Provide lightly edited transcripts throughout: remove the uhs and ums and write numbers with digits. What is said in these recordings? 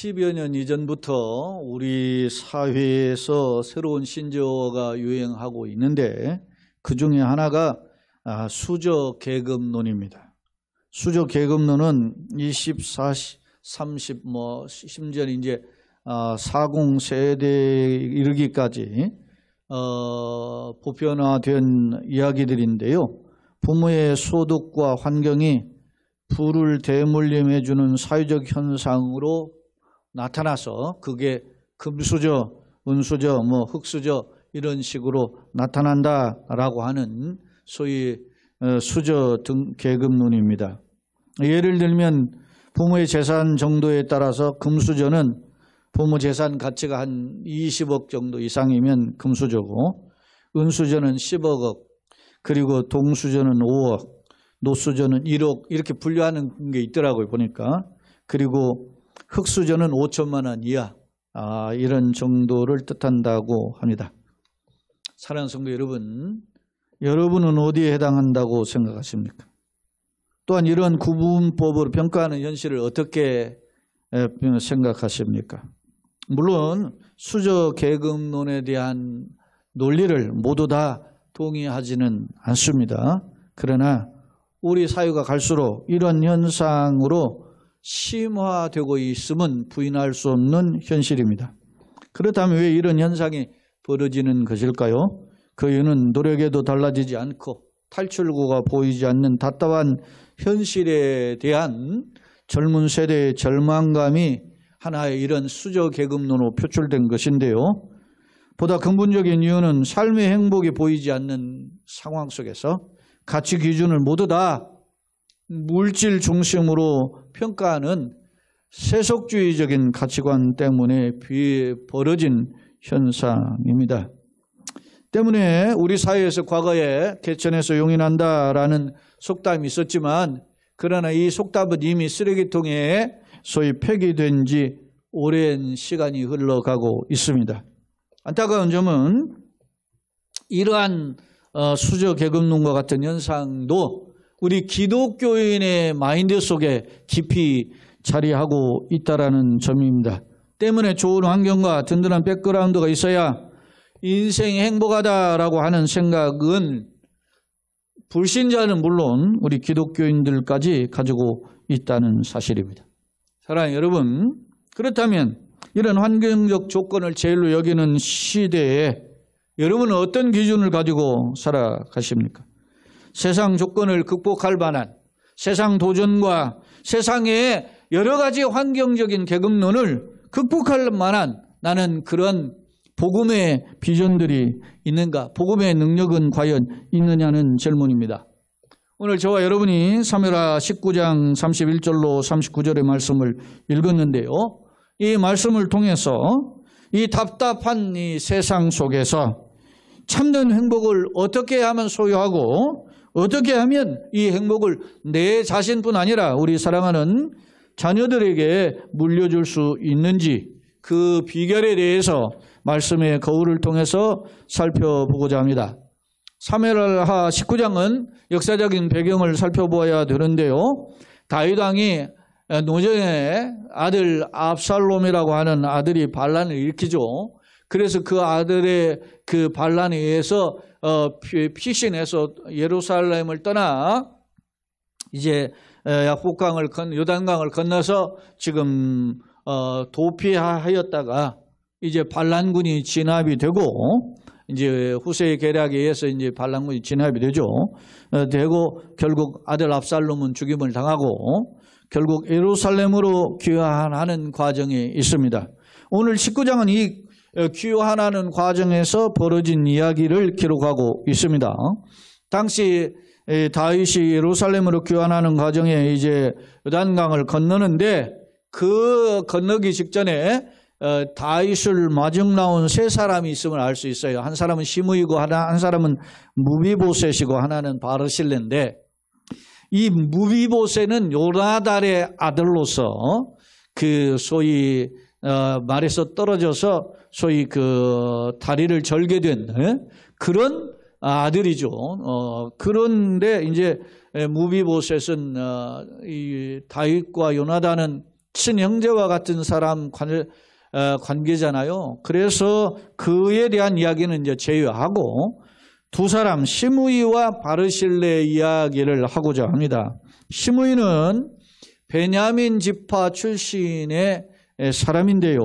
10여 년 이전부터 우리 사회에서 새로운 신조어가 유행하고 있는데 그 중에 하나가 수저계급론입니다. 수저계급론은 20, 40, 30, 심지어 이제 40세대에 이르기까지 보편화된 이야기들인데요. 부모의 소득과 환경이 부를 대물림해주는 사회적 현상으로 나타나서 그게 금수저, 은수저, 흙수저 이런 식으로 나타난다라고 하는 소위 수저 등 계급론입니다. 예를 들면 부모의 재산 정도에 따라서 금수저는 부모 재산 가치가 한 20억 정도 이상이면 금수저고, 은수저는 10억, 그리고 동수저는 5억, 노수저는 1억 이렇게 분류하는 게 있더라고요 보니까. 그리고 흙수저는 5천만 원 이하, 이런 정도를 뜻한다고 합니다. 사랑하는 성도 여러분, 여러분은 어디에 해당한다고 생각하십니까? 또한 이런 구분법으로 평가하는 현실을 어떻게 생각하십니까? 물론 수저계급론에 대한 논리를 모두 다 동의하지는 않습니다. 그러나 우리 사회가 갈수록 이런 현상으로 심화되고 있음은 부인할 수 없는 현실입니다. 그렇다면 왜 이런 현상이 벌어지는 것일까요? 그 이유는 노력에도 달라지지 않고 탈출구가 보이지 않는 답답한 현실에 대한 젊은 세대의 절망감이 하나의 이런 수저계급론으로 표출된 것인데요. 보다 근본적인 이유는 삶의 행복이 보이지 않는 상황 속에서 가치 기준을 모두 다 물질 중심으로 평가하는 세속주의적인 가치관 때문에 벌어진 현상입니다. 때문에 우리 사회에서 과거에 개천에서 용이 난다라는 속담이 있었지만, 그러나 이 속담은 이미 쓰레기통에 소위 폐기된 지 오랜 시간이 흘러가고 있습니다. 안타까운 점은 이러한 수저계급론과 같은 현상도 우리 기독교인의 마인드 속에 깊이 자리하고 있다는 점입니다. 때문에 좋은 환경과 든든한 백그라운드가 있어야 인생이 행복하다라고 하는 생각은 불신자는 물론 우리 기독교인들까지 가지고 있다는 사실입니다. 사랑하는 여러분, 그렇다면 이런 환경적 조건을 제일로 여기는 시대에 여러분은 어떤 기준을 가지고 살아가십니까? 세상 조건을 극복할 만한, 세상 도전과 세상의 여러 가지 환경적인 계급론을 극복할 만한 나는 그런 복음의 비전들이 있는가? 복음의 능력은 과연 있느냐는 질문입니다. 오늘 저와 여러분이 사무엘하 19장 31절로 39절의 말씀을 읽었는데요. 이 말씀을 통해서 이 답답한 이 세상 속에서 참된 행복을 어떻게 하면 소유하고 어떻게 하면 이 행복을 내 자신뿐 아니라 우리 사랑하는 자녀들에게 물려줄 수 있는지, 그 비결에 대해서 말씀의 거울을 통해서 살펴보고자 합니다. 사무엘하 19장은 역사적인 배경을 살펴보아야 되는데요. 다윗 왕이 노전에 아들 압살롬이라고 하는 아들이 반란을 일으키죠. 그래서 그 아들의 그 반란에 의해서 피신해서 예루살렘을 떠나 이제 약복강을 요단강을 건너서 지금 도피하였다가 이제 반란군이 진압이 되고, 이제 후세의 계략에 의해서 이제 반란군이 진압이 되죠. 되고 결국 아들 압살롬은 죽임을 당하고 결국 예루살렘으로 귀환하는 과정이 있습니다. 오늘 19장은 이 귀환하는 과정에서 벌어진 이야기를 기록하고 있습니다. 당시 다윗이 예루살렘으로 귀환하는 과정에 이제 요단강을 건너는데, 그 건너기 직전에 다윗을 마중 나온 세 사람이 있음을 알 수 있어요. 한 사람은 시므이고 한 사람은 무비보셋이고 하나는 바르실레인데, 이 무비보셋은 요나단의 아들로서 그 소위 말에서 떨어져서 소위 그 다리를 절게 된 그런 아들이죠. 그런데 이제 무비보셋은 이 다윗과 요나단은 친형제와 같은 사람 관계잖아요. 그래서 그에 대한 이야기는 이제 제외하고 두 사람 시므이와 바르실레의 이야기를 하고자 합니다. 시므이는 베냐민 지파 출신의 사람인데요.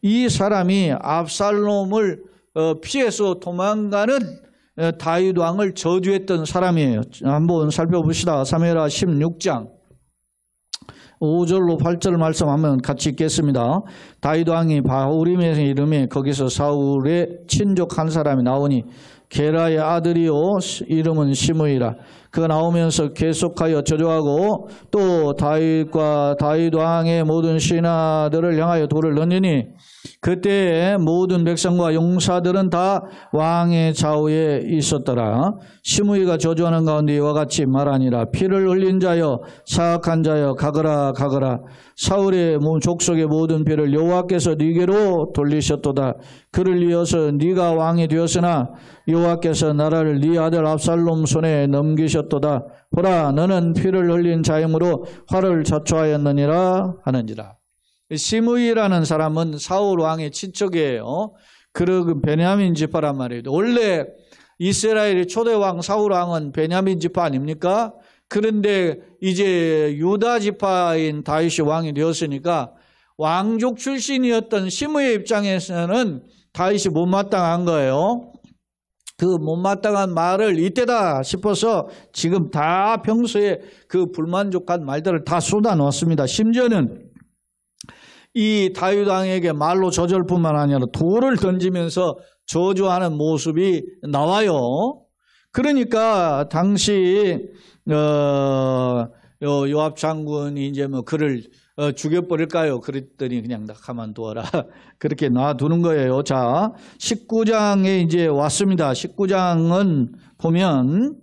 이 사람이 압살롬을 피해서 도망가는 다윗 왕을 저주했던 사람이에요. 한번 살펴봅시다. 사무엘하 16장 5절로 8절 말씀 한번 같이 읽겠습니다. 다윗 왕이 바후림에 이름에 거기서 사울의 친족 한 사람이 나오니 게라의 아들이요 이름은 시므이라. 그가 나오면서 계속하여 저주하고 또 다윗과 다윗 왕의 모든 신하들을 향하여 돌을 던지니 그때 모든 백성과 용사들은 다 왕의 좌우에 있었더라. 시므이가 저주하는 가운데 이와 같이 말하니라. 피를 흘린 자여 사악한 자여 가거라 가거라. 사울의 족속의 모든 피를 여호와께서 네게로 돌리셨도다. 그를 이어서 네가 왕이 되었으나 여호와께서 나라를 네 아들 압살롬 손에 넘기셨도다. 보라 너는 피를 흘린 자이므로 화를 자초하였느니라 하는지라. 시므이라는 사람은 사울 왕의 친척이에요. 그리고 베냐민 지파란 말이에요. 원래 이스라엘의 초대 왕 사울 왕은 베냐민 지파 아닙니까? 그런데 이제 유다 지파인 다윗이 왕이 되었으니까 왕족 출신이었던 시므이의 입장에서는 다윗이 못마땅한 거예요. 그 못마땅한 말을 이때다 싶어서 지금 다 평소에 그 불만족한 말들을 다 쏟아놓았습니다. 심지어는 이 다윗 왕에게 말로 저절뿐만 아니라 돌을 던지면서 저주하는 모습이 나와요. 그러니까 당시 요압 장군이 이제 뭐 그를 죽여버릴까요? 그랬더니 그냥 가만두어라. 그렇게 놔두는 거예요. 자, 19장에 이제 왔습니다. 19장은 보면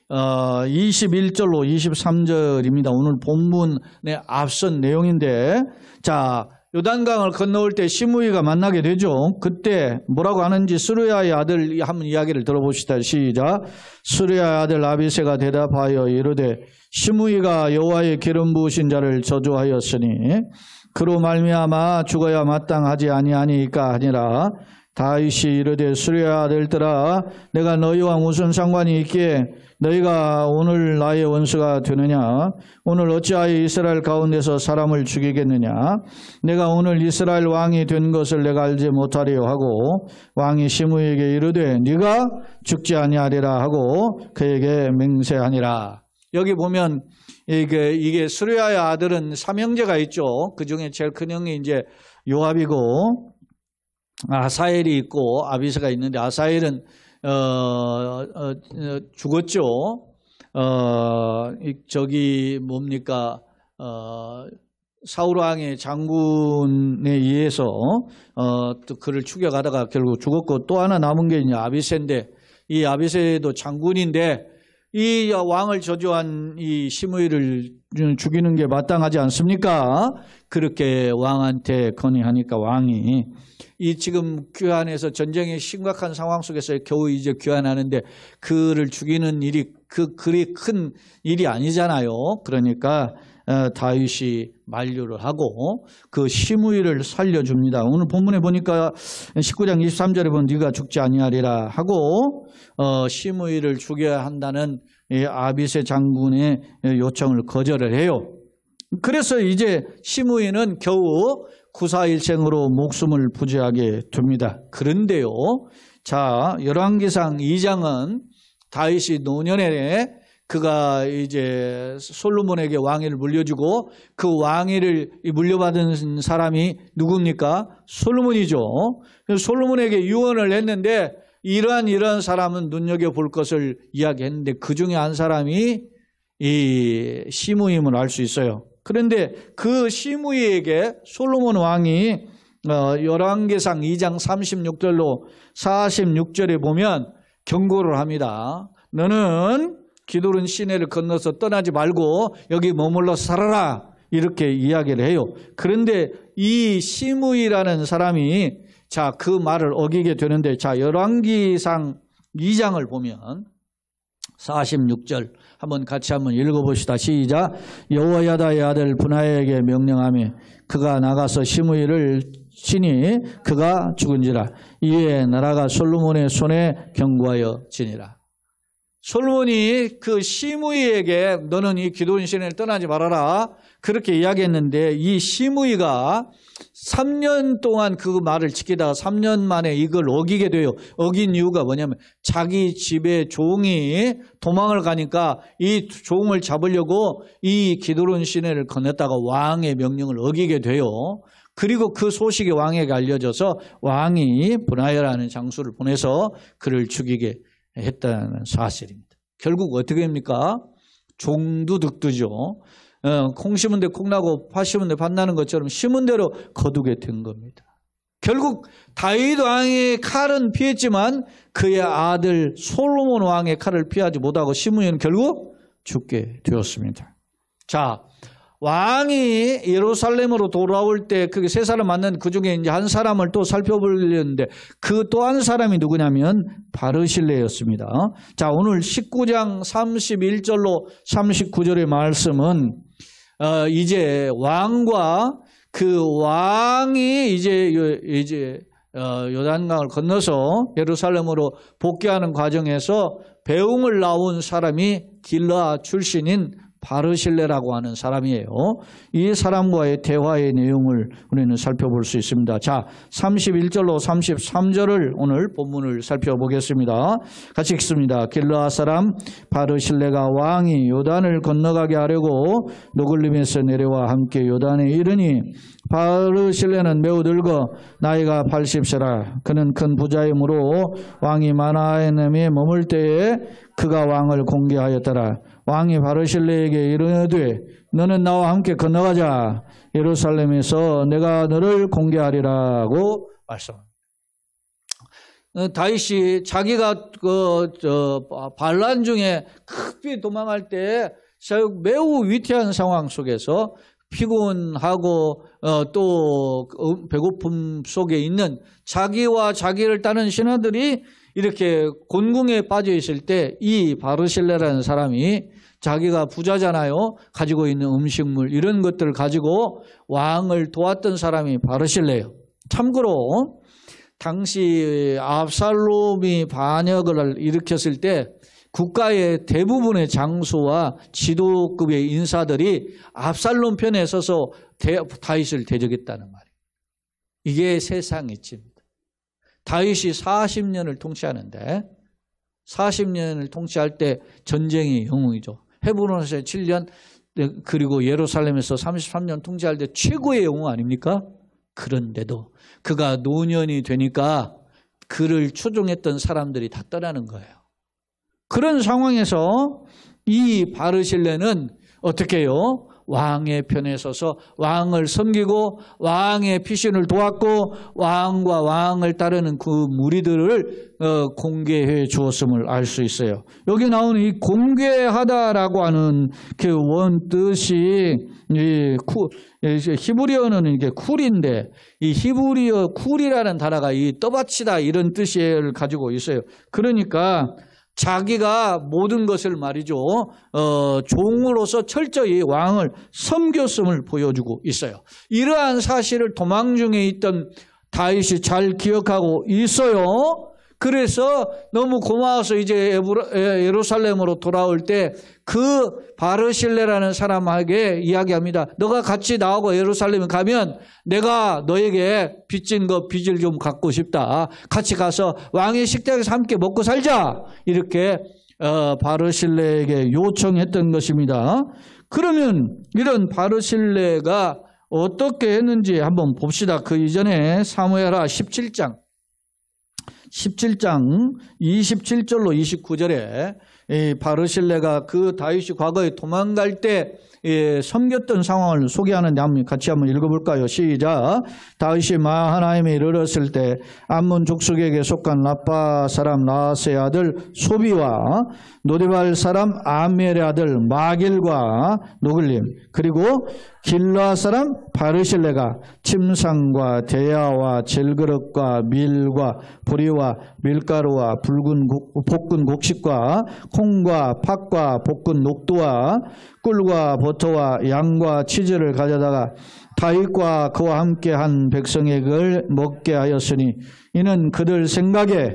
21절로 23절입니다. 오늘 본문에 앞선 내용인데, 자, 요단강을 건너올 때 시므이가 만나게 되죠. 그때 뭐라고 하는지 스루야의 아들 한번 이야기를 들어봅시다. 시작. 스루야의 아들 아비새가 대답하여 이르되 시므이가 여호와의 기름 부으신 자를 저주하였으니 그로 말미암아 죽어야 마땅하지 아니하니까 하니라. 다윗이 이르되 스루야의 아들들아 내가 너희와 무슨 상관이 있기에 너희가 오늘 나의 원수가 되느냐? 오늘 어찌하여 이스라엘 가운데서 사람을 죽이겠느냐? 내가 오늘 이스라엘 왕이 된 것을 내가 알지 못하리요 하고 왕이 시므이에게 이르되 네가 죽지 아니하리라 하고 그에게 맹세하니라. 여기 보면 이게 스루야의 아들은 삼형제가 있죠. 그 중에 제일 큰 형이 이제 요압이고 아사엘이 있고 아비새가 있는데 아사엘은 죽었죠. 저기 뭡니까? 사울 왕의 장군에 의해서 또 그를 추격하다가 결국 죽었고 또 하나 남은 게 이제 아비새인데 이 아비새도 장군인데 이 왕을 저주한 이 시므이를 죽이는 게 마땅하지 않습니까? 그렇게 왕한테 건의하니까 왕이 이 지금 귀환해서 전쟁의 심각한 상황 속에서 겨우 이제 귀환하는데 그를 죽이는 일이 그리 큰 일이 아니잖아요. 그러니까 다윗이 만류를 하고 그 시므이를 살려줍니다. 오늘 본문에 보니까 19장 23절에 보면 네가 죽지 아니하리라 하고 시므이를 죽여야 한다는 아비새 장군의 요청을 거절을 해요. 그래서 이제 시므이는 겨우 구사일생으로 목숨을 부지하게 됩니다. 그런데요, 자 열왕기상 2장은 다윗이 노년에 그가 이제 솔로몬에게 왕위를 물려주고 그 왕위를 물려받은 사람이 누굽니까? 솔로몬이죠. 솔로몬에게 유언을 했는데 이러한 사람은 눈여겨볼 것을 이야기했는데 그 중에 한 사람이 이 시므이임을 알 수 있어요. 그런데 그 시므이에게 솔로몬 왕이 열왕기상 2장 36절로 46절에 보면 경고를 합니다. 너는 기드론 시내를 건너서 떠나지 말고 여기 머물러 살아라 이렇게 이야기를 해요. 그런데 이 시므이라는 사람이 자, 그 말을 어기게 되는데 자 열왕기상 2장을 보면 46절 한번 같이 한번 읽어봅시다. 시작. 여호야다의 아들 분하야에게 명령하며 그가 나가서 시므이를 치니 그가 죽은지라. 이에 나라가 솔로몬의 손에 경고하여 지니라. 솔로몬이 그 시므이에게 너는 이 기드온 시내를 떠나지 말아라 그렇게 이야기했는데 이 시므이가 3년 동안 그 말을 지키다가 3년 만에 이걸 어기게 돼요. 어긴 이유가 뭐냐면 자기 집에 종이 도망을 가니까 이 종을 잡으려고 이 기드온 시내를 건넜다가 왕의 명령을 어기게 돼요. 그리고 그 소식이 왕에게 알려져서 왕이 분하야라는 장수를 보내서 그를 죽이게 했다는 사실입니다. 결국 어떻게 됩니까? 종도 득두죠. 콩 심은 데 콩 나고 팥 심은 데 팥 나는 것처럼 심은 대로 거두게 된 겁니다. 결국 다윗 왕의 칼은 피했지만 그의 아들 솔로몬 왕의 칼을 피하지 못하고 시므이는 결국 죽게 되었습니다. 자, 왕이 예루살렘으로 돌아올 때 그게 세 사람 만난 그 중에 이제 한 사람을 또 살펴보려는데 그 또 한 사람이 누구냐면 바르실레였습니다. 자, 오늘 19장 31절로 39절의 말씀은 이제 왕과 그 왕이 이제 요단강을 건너서 예루살렘으로 복귀하는 과정에서 배웅을 나온 사람이 길르앗 출신인 바르실레라고 하는 사람이에요. 이 사람과의 대화의 내용을 우리는 살펴볼 수 있습니다. 자, 31절로 33절을 오늘 본문을 살펴보겠습니다. 같이 읽습니다. 길르앗 사람 바르실레가 왕이 요단을 건너가게 하려고 노글림에서 내려와 함께 요단에 이르니 바르실레는 매우 늙어 나이가 80세라. 그는 큰 부자이므로 왕이 마나헤임에 머물 때에 그가 왕을 공개하였더라. 왕이 바르실레에게 이르되 너는 나와 함께 건너가자. 예루살렘에서 내가 너를 공개하리라고 말씀합니다. 다윗이 자기가 반란 중에 급히 도망할 때 매우 위태한 상황 속에서 피곤하고 또 배고픔 속에 있는 자기와 자기를 따르는 신하들이 이렇게 곤궁에 빠져 있을 때 이 바르실레라는 사람이 자기가 부자잖아요. 가지고 있는 음식물 이런 것들을 가지고 왕을 도왔던 사람이 바르실레예요. 참고로 당시 압살롬이 반역을 일으켰을 때 국가의 대부분의 장수와 지도급의 인사들이 압살롬 편에 서서 다윗을 대적했다는 말이에요. 이게 세상 이치입니다. 다윗이 40년을 통치하는데 40년을 통치할 때 전쟁의 영웅이죠. 헤브론에서 7년 그리고 예루살렘에서 33년 통치할 때 최고의 영웅 아닙니까? 그런데도 그가 노년이 되니까 그를 추종했던 사람들이 다 떠나는 거예요. 그런 상황에서 이 바르실레는 어떻게 해요? 왕의 편에 서서 왕을 섬기고 왕의 피신을 도왔고 왕과 왕을 따르는 그 무리들을 공개해 주었음을 알 수 있어요. 여기 나오는 이 공개하다라고 하는 그 원뜻이 히브리어는 이게 쿨인데 이 히브리어 쿨이라는 단어가 이 떠받치다 이런 뜻을 가지고 있어요. 그러니까 자기가 모든 것을 말이죠. 종으로서 철저히 왕을 섬겼음을 보여주고 있어요. 이러한 사실을 도망 중에 있던 다윗이 잘 기억하고 있어요. 그래서 너무 고마워서 이제 예루살렘으로 돌아올 때 그 바르실레라는 사람에게 이야기합니다. 너가 같이 나하고 예루살렘에 가면 내가 너에게 빚진 거 빚을 좀 갚고 싶다. 같이 가서 왕의 식탁에서 함께 먹고 살자. 이렇게 바르실레에게 요청했던 것입니다. 그러면 이런 바르실레가 어떻게 했는지 한번 봅시다. 그 이전에 사무엘하 17장 27절로 29절에 이 바르실레가 그 다윗이 과거에 도망갈 때 섬겼던 상황을 소개하는데 같이 한번 읽어볼까요? 시작. 다윗이 마하나임에 이르렀을 때 암몬 족속에게 속한 라빠 사람 라하스의 아들 소비와 노데발 사람 아멜의 아들 마길과 노글림 그리고 길라 사람 바르실레가 침상과 대야와 질그릇과 밀과 보리와 밀가루와 볶은 곡식과 콩과 팥과 볶은 녹두와 꿀과 버터와 양과 치즈를 가져다가 다윗과 그와 함께 한 백성에게 먹게 하였으니 이는 그들 생각에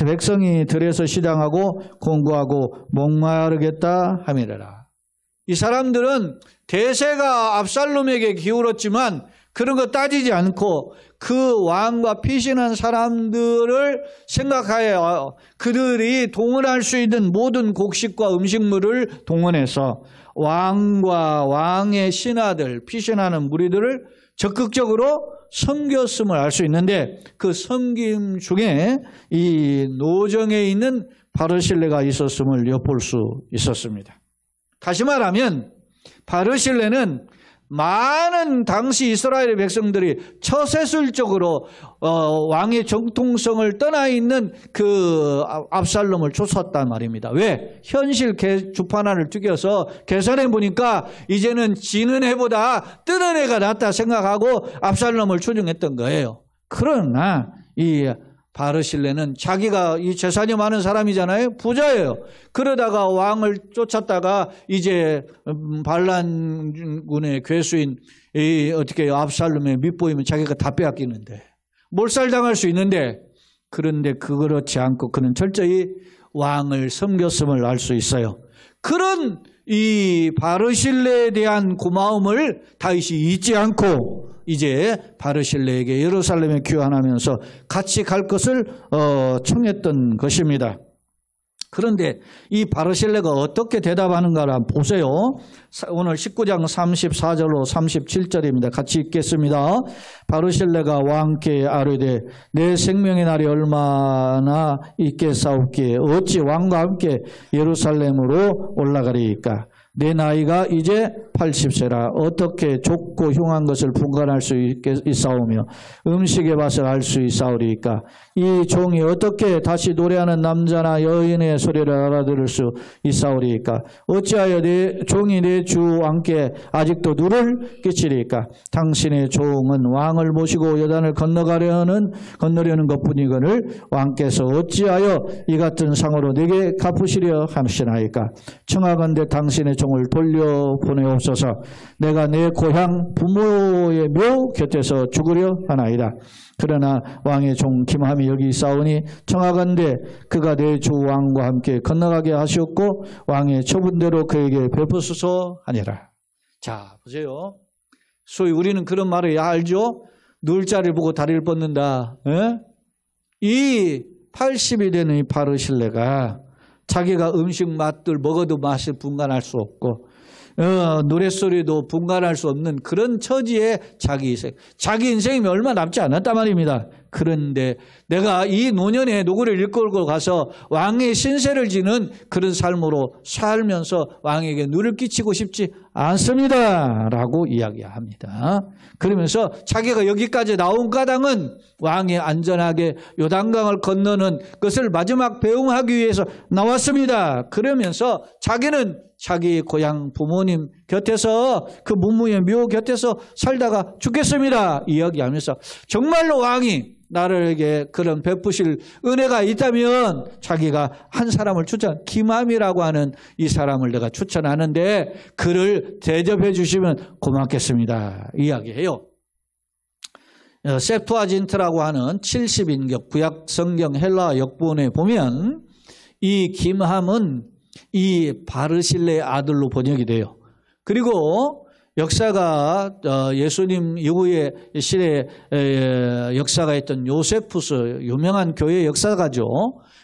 백성이 들에서 시장하고 공고하고 목마르겠다 함이라. 이 사람들은 대세가 압살롬에게 기울었지만 그런 거 따지지 않고 그 왕과 피신한 사람들을 생각하여 그들이 동원할 수 있는 모든 곡식과 음식물을 동원해서 왕과 왕의 신하들, 피신하는 무리들을 적극적으로 섬겼음을 알 수 있는데 그 섬김 중에 이 노정에 있는 바르실레가 있었음을 엿볼 수 있었습니다. 다시 말하면 바르실레는 많은 당시 이스라엘의 백성들이 처세술적으로 왕의 정통성을 떠나 있는 그 압살롬을 쫓았단 말입니다. 왜? 현실 주판화를 튀겨서 계산해 보니까 이제는 지는 해보다 뜨는 해가 낫다 생각하고 압살롬을 추종했던 거예요. 그러나 이 바르실레는 자기가 이 재산이 많은 사람이잖아요. 부자예요. 그러다가 왕을 쫓았다가 이제 반란군의 괴수인 어떻게 압살롬의 밑보이면 자기가 다 빼앗기는데 몰살당할 수 있는데 그런데 그렇지 않고 그는 철저히 왕을 섬겼음을 알 수 있어요. 그런 이 바르실레에 대한 고마움을 다윗이 잊지 않고 이제 바르실레에게 예루살렘에 귀환하면서 같이 갈 것을 청했던 것입니다. 그런데 이 바르실레가 어떻게 대답하는가를 한번 보세요. 오늘 19장 34절로 37절입니다. 같이 읽겠습니다. 바르실레가 왕께 아뢰되 내 생명의 날이 얼마나 있겠사옵기에 어찌 왕과 함께 예루살렘으로 올라가리이까. 내 나이가 이제 80세라 어떻게 좁고 흉한 것을 분간할 수 있사오며 음식의 맛을 알 수 있사오리이까. 이 종이 어떻게 다시 노래하는 남자나 여인의 소리를 알아들을 수 있사오리이까. 어찌하여 내 종이 내 주 왕께 아직도 누를 끼치리이까. 당신의 종은 왕을 모시고 여단을 건너려는 것뿐이거늘 왕께서 어찌하여 이 같은 상으로 내게 갚으시려 하시나이까. 청하건대 당신의 종을 돌려보내옵소서. 내가 내 고향 부모의 묘 곁에서 죽으려 하나이다. 그러나 왕의 종 김함이 여기 있사오니 청하건대 그가 내 주 왕과 함께 건너가게 하시옵고 왕의 처분대로 그에게 베푸소서 하니라. 자, 보세요. 소위 우리는 그런 말을 알죠? 누울 자리를 보고 다리를 뻗는다. 에? 이 80이 되는 이 바르실레가 자기가 음식 맛들 먹어도 맛을 분간할 수 없고 노랫소리도 분간할 수 없는 그런 처지에 자기 인생이 얼마 남지 않았단 말입니다. 그런데 내가 이 노년에 누구를 이끌고 가서 왕의 신세를 지는 그런 삶으로 살면서 왕에게 누를 끼치고 싶지 않습니다 라고 이야기합니다. 그러면서 자기가 여기까지 나온 까닭은 왕이 안전하게 요단강을 건너는 것을 마지막 배웅하기 위해서 나왔습니다. 그러면서 자기는 자기 고향 부모님 곁에서 그 문무의 묘 곁에서 살다가 죽겠습니다 이야기하면서 정말로 왕이 나에게 그런 베푸실 은혜가 있다면 자기가 한 사람을 김함이라고 하는 이 사람을 내가 추천하는데 그를 대접해 주시면 고맙겠습니다 이야기해요. 세프아진트라고 하는 70인격 구약 성경 헬라 역본에 보면 이 김함은 이 바르실레의 아들로 번역이 돼요. 그리고 역사가 예수님 이후에 시대에 역사가 있던 요세푸스 유명한 교회 역사가죠.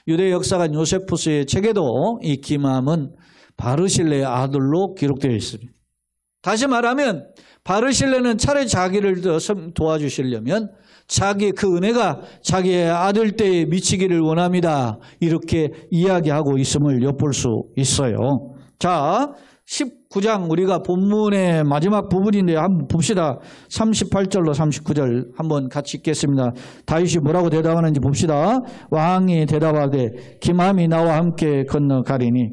유대 역사가 요세푸스의 책에도 이 김함은 바르실레의 아들로 기록되어 있습니다. 다시 말하면 바르실레는 차라리 자기를 도와주시려면 자기 그 은혜가 자기의 아들 때에 미치기를 원합니다. 이렇게 이야기하고 있음을 엿볼 수 있어요. 자, 39장 우리가 본문의 마지막 부분인데 한번 봅시다. 38절로 39절 한번 같이 읽겠습니다. 다윗이 뭐라고 대답하는지 봅시다. 왕이 대답하되 기맘이 나와 함께 건너가리니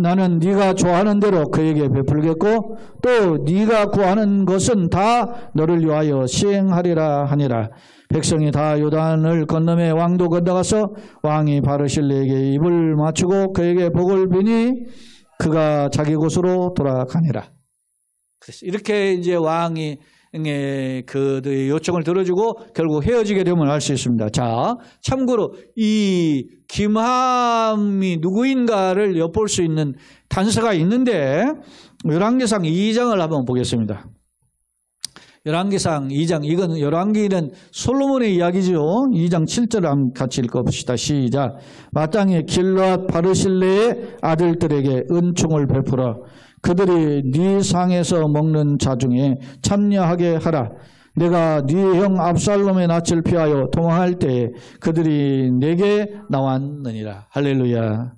나는 네가 좋아하는 대로 그에게 베풀겠고 또 네가 구하는 것은 다 너를 위하여 시행하리라 하니라. 백성이 다 요단을 건너매 왕도 건너가서 왕이 바르실레에게 입을 맞추고 그에게 복을 비니 그가 자기 곳으로 돌아가니라. 그래서 이렇게 이제 왕이 그들의 요청을 들어주고 결국 헤어지게 되면 알 수 있습니다. 자, 참고로 이 김함이 누구인가를 엿볼 수 있는 단서가 있는데 열왕기상 2장을 한번 보겠습니다. 열왕기상 2장, 이건 열왕기는 솔로몬의 이야기죠. 2장 7절을 한번 같이 읽어봅시다. 시작. 마땅히 길르앗 바르실레의 아들들에게 은총을 베풀어 그들이 네 상에서 먹는 자 중에 참여하게 하라. 내가 네 형 압살롬의 낯을 피하여 도망할 때에 그들이 내게 나왔느니라. 할렐루야.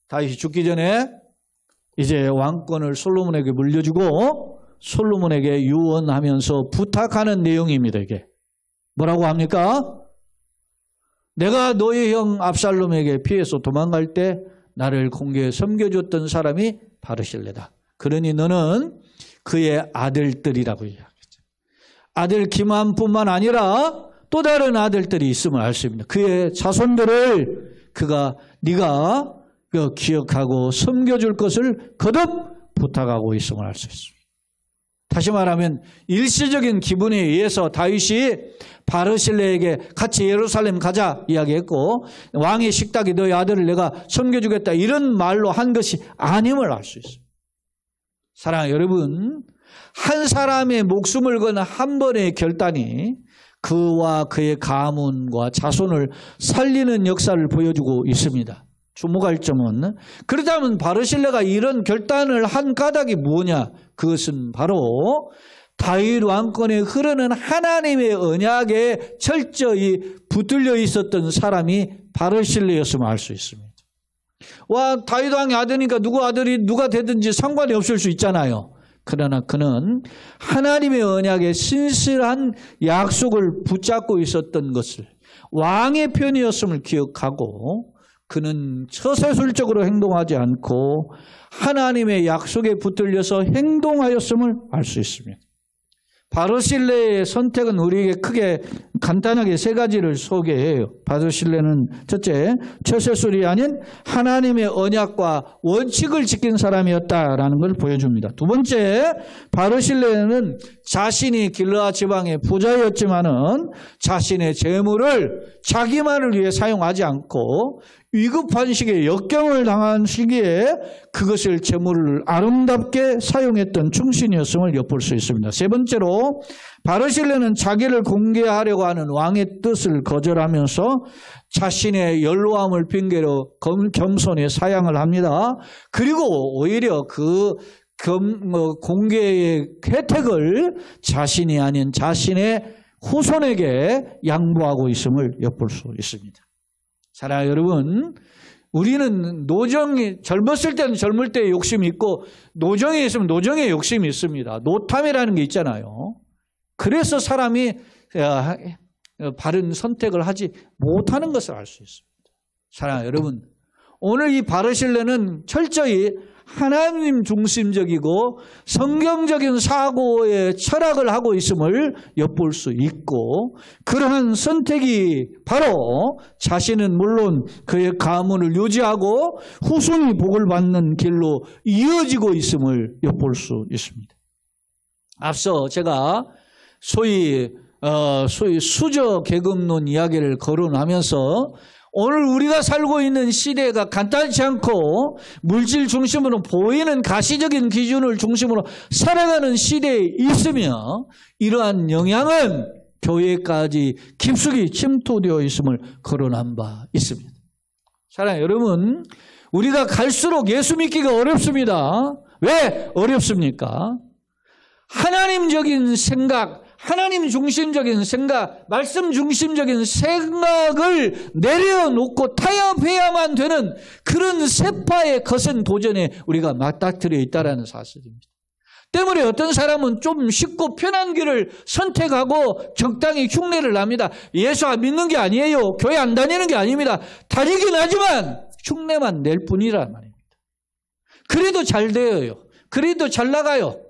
다윗이 죽기 전에 이제 왕권을 솔로몬에게 물려주고 솔로몬에게 유언하면서 부탁하는 내용입니다. 이게 뭐라고 합니까? 내가 너의 형 압살롬에게 피해서 도망갈 때 나를 공개에 섬겨줬던 사람이 바르실레다. 그러니 너는 그의 아들들이라고 이야기했죠. 아들 김함뿐만 아니라 또 다른 아들들이 있음을 알 수 있습니다. 그의 자손들을 네가 기억하고 섬겨줄 것을 거듭 부탁하고 있음을 알 수 있습니다. 다시 말하면 일시적인 기분에 의해서 다윗이 바르실레에게 같이 예루살렘 가자 이야기했고 왕의 식탁이 너의 아들을 내가 섬겨주겠다 이런 말로 한 것이 아님을 알 수 있습니다. 사랑하는 여러분, 한 사람의 목숨을 건 한 번의 결단이 그와 그의 가문과 자손을 살리는 역사를 보여주고 있습니다. 주목할 점은 그렇다면 바르실레가 이런 결단을 한 까닭이 뭐냐? 그것은 바로 다윗 왕권에 흐르는 하나님의 언약에 철저히 붙들려 있었던 사람이 바르실레였음을 알 수 있습니다. 다윗 왕의 아들이니까 누가 되든지 상관이 없을 수 있잖아요. 그러나 그는 하나님의 언약에 신실한 약속을 붙잡고 있었던 것을 왕의 편이었음을 기억하고 그는 처세술적으로 행동하지 않고 하나님의 약속에 붙들려서 행동하였음을 알 수 있습니다. 바르실레의 선택은 우리에게 크게 간단하게 세 가지를 소개해요. 바르실레는 첫째, 처세술이 아닌 하나님의 언약과 원칙을 지킨 사람이었다라는 걸 보여줍니다. 두 번째, 바르실레는 자신이 길르앗 지방의 부자였지만은 자신의 재물을 자기만을 위해 사용하지 않고 위급한 시기에 역경을 당한 시기에 그것을 재물을 아름답게 사용했던 충신이었음을 엿볼 수 있습니다. 세 번째로 바르실레는 자기를 공개하려고 하는 왕의 뜻을 거절하면서 자신의 연로함을 핑계로 겸손히 사양을 합니다. 그리고 오히려 그 공개의 혜택을 자신이 아닌 자신의 후손에게 양보하고 있음을 엿볼 수 있습니다. 사랑하는 여러분, 우리는 젊었을 때는 젊을 때의 욕심이 있고 노정에 있으면 노정의 욕심이 있습니다. 노탐이라는 게 있잖아요. 그래서 사람이 바른 선택을 하지 못하는 것을 알 수 있습니다. 사랑하는 여러분, 오늘 이 바르실레는 철저히 하나님 중심적이고 성경적인 사고의 철학을 하고 있음을 엿볼 수 있고 그러한 선택이 바로 자신은 물론 그의 가문을 유지하고 후손이 복을 받는 길로 이어지고 있음을 엿볼 수 있습니다. 앞서 제가 소위 수저 계급론 이야기를 거론하면서 오늘 우리가 살고 있는 시대가 간단치 않고 물질 중심으로 보이는 가시적인 기준을 중심으로 살아가는 시대에 있으며 이러한 영향은 교회까지 깊숙이 침투되어 있음을 거론한 바 있습니다. 사랑하는 여러분, 우리가 갈수록 예수 믿기가 어렵습니다. 왜 어렵습니까? 하나님적인 생각, 하나님 중심적인 생각, 말씀 중심적인 생각을 내려놓고 타협해야만 되는 그런 세파의 거센 도전에 우리가 맞닥뜨려 있다는 사실입니다. 때문에 어떤 사람은 좀 쉽고 편한 길을 선택하고 적당히 흉내를 납니다. 예수 안 믿는 게 아니에요. 교회 안 다니는 게 아닙니다. 다니긴 하지만 흉내만 낼 뿐이란 말입니다. 그래도 잘 되어요. 그래도 잘 나가요.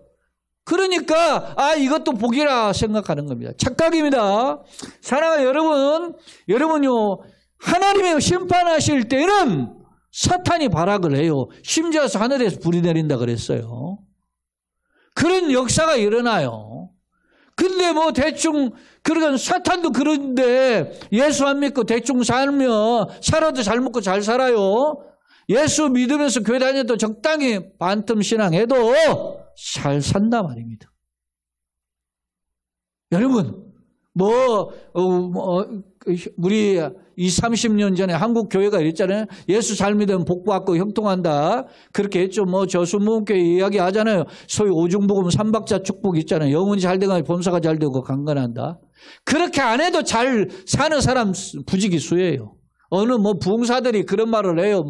그러니까 이것도 복이라 생각하는 겁니다. 착각입니다. 사랑하는 여러분, 여러분요 하나님의 심판하실 때는 사탄이 발악을 해요. 심지어서 하늘에서 불이 내린다 그랬어요. 그런 역사가 일어나요. 근데 뭐 대충 그러니까 사탄도 그런데 예수 안 믿고 대충 살아도 잘 먹고 잘 살아요. 예수 믿으면서 교회 다녀도 적당히 반틈 신앙해도 잘 산다 말입니다. 여러분, 우리 20, 30년 전에 한국 교회가 이랬잖아요. 예수 잘 믿으면 복 받고 형통한다. 그렇게 했죠. 저수목교회 이야기 하잖아요. 소위 오중복음 3박자 축복 있잖아요. 영혼이 잘 되고 범사가 잘 되고 강건한다. 그렇게 안 해도 잘 사는 사람 부지기수예요. 어느 부흥사들이 그런 말을 해요.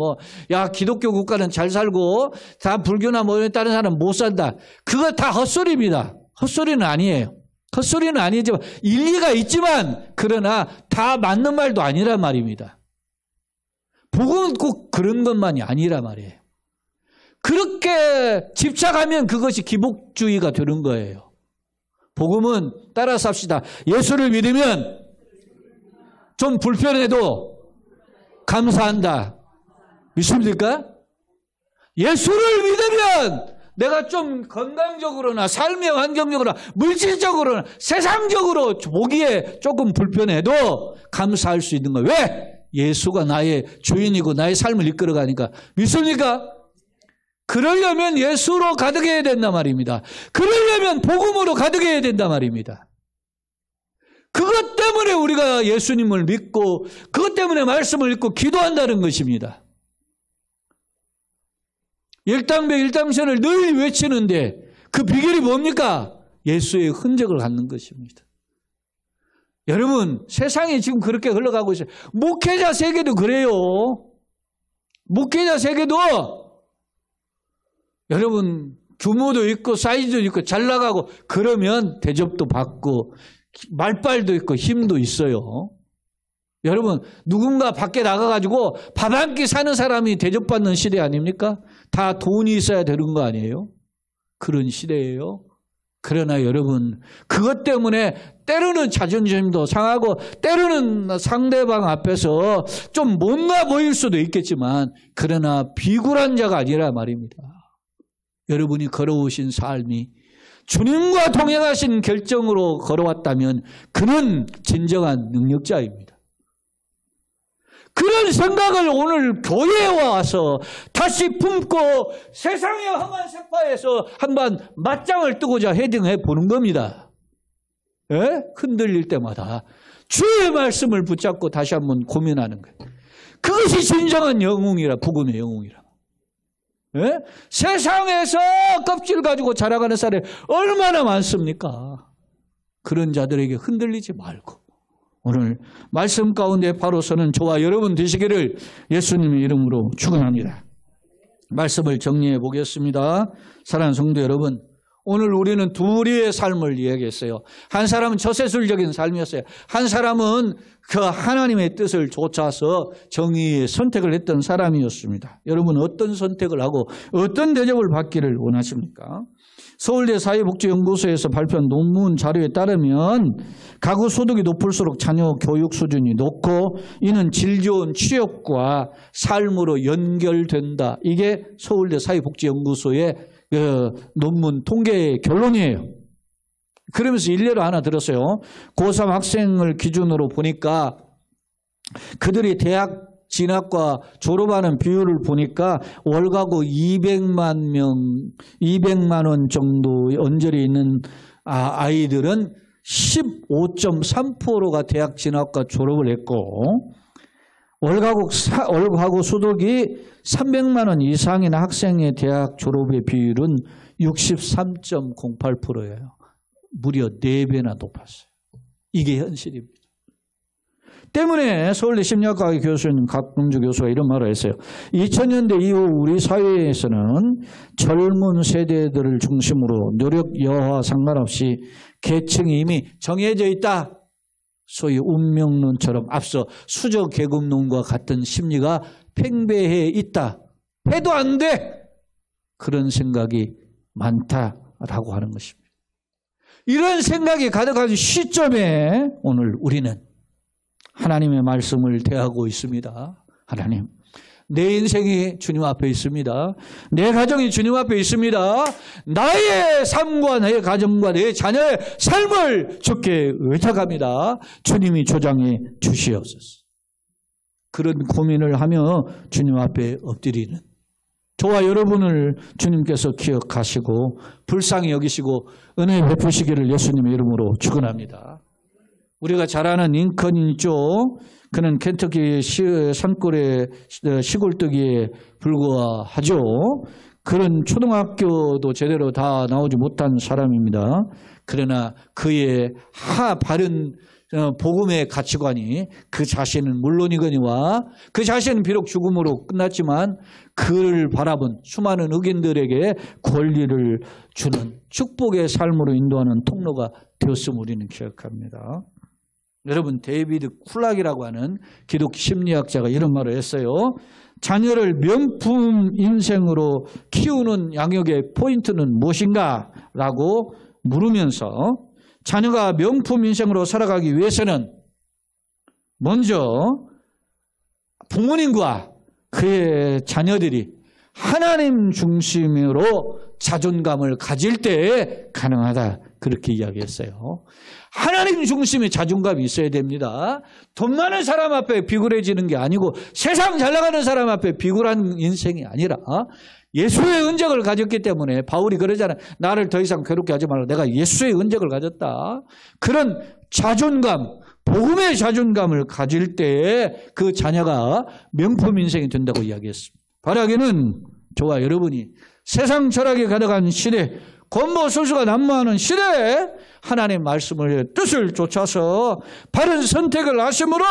야, 기독교 국가는 잘 살고 다 불교나 다른 사람 못 산다. 그거 다 헛소리입니다. 헛소리는 아니에요. 헛소리는 아니지만 일리가 있지만 그러나 다 맞는 말도 아니란 말입니다. 복음은 꼭 그런 것만이 아니란 말이에요. 그렇게 집착하면 그것이 기복주의가 되는 거예요. 복음은 따라서 합시다. 예수를 믿으면 좀 불편해도 감사한다. 믿습니까? 예수를 믿으면 내가 좀 건강적으로나 삶의 환경적으로나 물질적으로나 세상적으로 보기에 조금 불편해도 감사할 수 있는 거예요. 왜? 예수가 나의 주인이고 나의 삶을 이끌어가니까. 믿습니까? 그러려면 예수로 가득해야 된단 말입니다. 그러려면 복음으로 가득해야 된단 말입니다. 그것 때문에 우리가 예수님을 믿고 그것 때문에 말씀을 읽고 기도한다는 것입니다. 일당백 일당천을 늘 외치는데 그 비결이 뭡니까? 예수의 흔적을 갖는 것입니다. 여러분, 세상이 지금 그렇게 흘러가고 있어요. 목회자 세계도 그래요. 목회자 세계도 여러분 규모도 있고 사이즈도 있고 잘 나가고 그러면 대접도 받고 말빨도 있고 힘도 있어요. 여러분, 누군가 밖에 나가가지고 밥 한 끼 사는 사람이 대접받는 시대 아닙니까? 다 돈이 있어야 되는 거 아니에요? 그런 시대예요. 그러나 여러분, 그것 때문에 때로는 자존심도 상하고 때로는 상대방 앞에서 좀 못나 보일 수도 있겠지만 그러나 비굴한 자가 아니라 말입니다. 여러분이 걸어오신 삶이 주님과 동행하신 결정으로 걸어왔다면 그는 진정한 능력자입니다. 그런 생각을 오늘 교회에 와서 다시 품고 세상의 험한 세파에서 한번 맞짱을 뜨고자 헤딩해 보는 겁니다. 예? 흔들릴 때마다 주의 말씀을 붙잡고 다시 한번 고민하는 거예요. 그것이 진정한 영웅이라, 복음의 영웅이라. 예? 세상에서 껍질 가지고 자라가는 사람이 얼마나 많습니까? 그런 자들에게 흔들리지 말고 오늘 말씀 가운데 바로 서는 저와 여러분 되시기를 예수님의 이름으로 축원합니다. 말씀을 정리해 보겠습니다. 사랑하는 성도 여러분, 오늘 우리는 둘의 삶을 이야기했어요. 한 사람은 저세술적인 삶이었어요. 한 사람은 그 하나님의 뜻을 좇아서 정의의 선택을 했던 사람이었습니다. 여러분 어떤 선택을 하고 어떤 대접을 받기를 원하십니까? 서울대 사회복지연구소에서 발표한 논문 자료에 따르면 가구 소득이 높을수록 자녀 교육 수준이 높고 이는 질 좋은 취업과 삶으로 연결된다. 이게 서울대 사회복지연구소의 논문 통계의 결론이에요. 그러면서 일례로 하나 들었어요. 고3 학생을 기준으로 보니까 그들이 대학 진학과 졸업하는 비율을 보니까 월가구 200만 원 정도의 언저리 있는 아이들은 15.3%가 대학 진학과 졸업을 했고 월가구 소득이 300만 원 이상인 학생의 대학 졸업의 비율은 63.08%예요. 무려 4배나 높았어요. 이게 현실입니다. 때문에 서울대 심리학과의 교수인 각금주 교수가 이런 말을 했어요. 2000년대 이후 우리 사회에서는 젊은 세대들을 중심으로 노력 여하와 상관없이 계층이 이미 정해져 있다. 소위 운명론처럼 앞서 수저계급론과 같은 심리가 팽배해 있다. 해도 안 돼. 그런 생각이 많다라고 하는 것입니다. 이런 생각이 가득한 시점에 오늘 우리는 하나님의 말씀을 대하고 있습니다. 하나님, 내 인생이 주님 앞에 있습니다. 내 가정이 주님 앞에 있습니다. 나의 삶과 내 가정과 내 자녀의 삶을 주께 의탁합니다. 주님이 조장해 주시옵소서. 그런 고민을 하며 주님 앞에 엎드리는 저와 여러분을 주님께서 기억하시고 불쌍히 여기시고 은혜 베푸시기를 예수님의 이름으로 축원합니다. 우리가 잘 아는 링컨 있죠. 그는 켄터키 산골의 시골뜨기에 불과하죠. 그런 초등학교도 제대로 다 나오지 못한 사람입니다. 그러나 그의 바른 복음의 가치관이 그 자신은 물론이거니와 그 자신은 비록 죽음으로 끝났지만 그를 바라본 수많은 흑인들에게 권리를 주는 축복의 삶으로 인도하는 통로가 되었음을 우리는 기억합니다. 여러분, 데이비드 쿨락이라고 하는 기독 심리학자가 이런 말을 했어요. 자녀를 명품 인생으로 키우는 양육의 포인트는 무엇인가? 라고 물으면서 자녀가 명품 인생으로 살아가기 위해서는 먼저 부모님과 그의 자녀들이 하나님 중심으로 자존감을 가질 때에 가능하다. 그렇게 이야기했어요. 하나님 중심의 자존감이 있어야 됩니다. 돈 많은 사람 앞에 비굴해지는 게 아니고 세상 잘 나가는 사람 앞에 비굴한 인생이 아니라 예수의 은적을 가졌기 때문에 바울이 그러잖아요. 나를 더 이상 괴롭게 하지 말라. 내가 예수의 은적을 가졌다. 그런 자존감, 복음의 자존감을 가질 때에 그 자녀가 명품 인생이 된다고 이야기했습니다. 바라기는 저와 여러분이 세상 철학에 가득한 시대, 권모술수가 난무하는 시대에 하나님의 말씀을 뜻을 쫓아서 바른 선택을 하심으로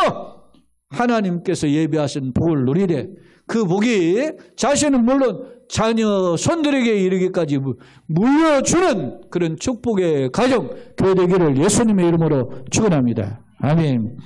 하나님께서 예비하신 복을 누리되 그 복이 자신은 물론 자녀 손들에게 이르기까지 물려주는 그런 축복의 가정 되기를 예수님의 이름으로 축원합니다. 아멘.